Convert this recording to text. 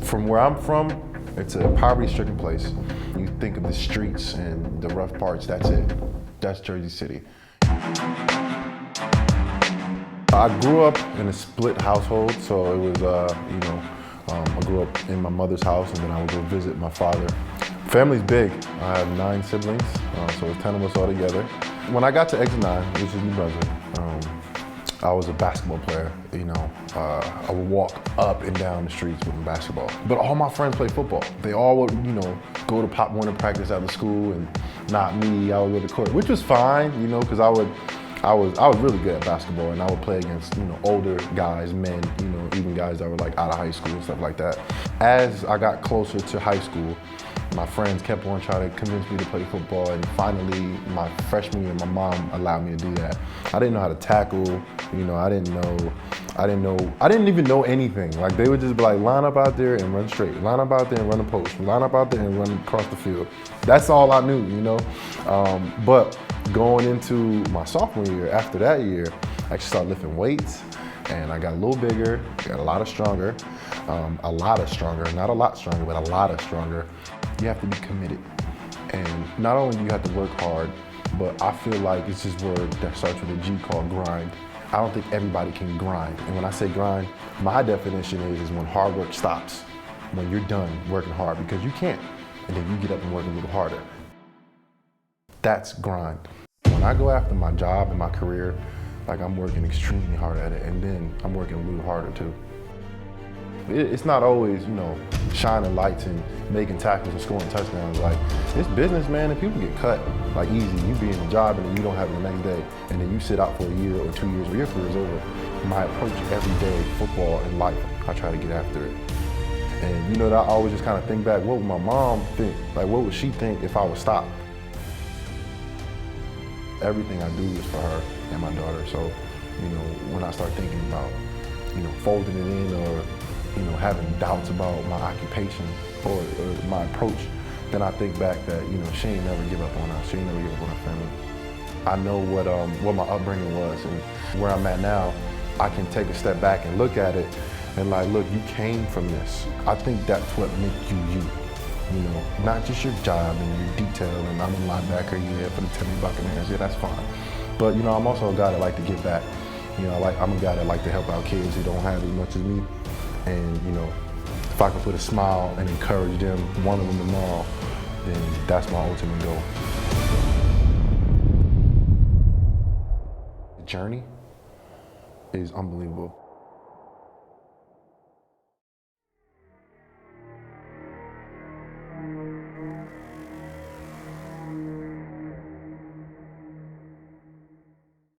From where I'm from, it's a poverty-stricken place. You think of the streets and the rough parts, that's it. That's Jersey City. I grew up in a split household, so it was, I grew up in my mother's house and then I would go visit my father. Family's big. I have 9 siblings, so it's 10 of us all together. When I got to X9, which is New Brunswick, I was a basketball player, I would walk up and down the streets with basketball. But all my friends played football. They all would, go to Pop Warner practice after school, and not me. I would go to court, which was fine, because I was really good at basketball, and I would play against, older guys, men, even guys that were like out of high school and stuff like that. As I got closer to high school, my friends kept on trying to convince me to play football, and finally, my freshman year, my mom allowed me to do that. I didn't know how to tackle, I didn't even know anything. Like, they would just be like, line up out there and run straight, line up out there and run the post, line up out there and run across the field. That's all I knew, But going into my sophomore year, after that year, I actually started lifting weights, and I got a little bigger, got a lot stronger, not a lot stronger, but a lot stronger. You have to be committed. And not only do you have to work hard, but I feel like it's this word that starts with a G called grind. I don't think everybody can grind. And when I say grind, my definition is when hard work stops, when you're done working hard, because you can't, and then you get up and work a little harder. That's grind. When I go after my job and my career, like, I'm working extremely hard at it, and then I'm working a little harder too. It's not always, shining lights and making tackles and scoring touchdowns. Like, it's business, man, and people get cut, like, easy. You be in a job and then you don't have it the next day, and then you sit out for a year or 2 years, or your career's over. My approach every day, football and life, I try to get after it. And I always just kind of think back, what would my mom think? Like, what would she think if I would stop? Everything I do is for her and my daughter. So, when I start thinking about, folding it in, or, having doubts about my occupation or my approach, then I think back that, she ain't never give up on us. She ain't never give up on our family. I know what my upbringing was, and where I'm at now, I can take a step back and look at it and like, look, you came from this. I think that's what makes you you. Not just your job and your detail, and I'm a linebacker, for the Tampa Bay Buccaneers, that's fine. But, I'm also a guy that like to give back. I'm a guy that like to help out kids who don't have as much as me. And, if I can put a smile and encourage them, one of them tomorrow, then that's my ultimate goal. The journey is unbelievable.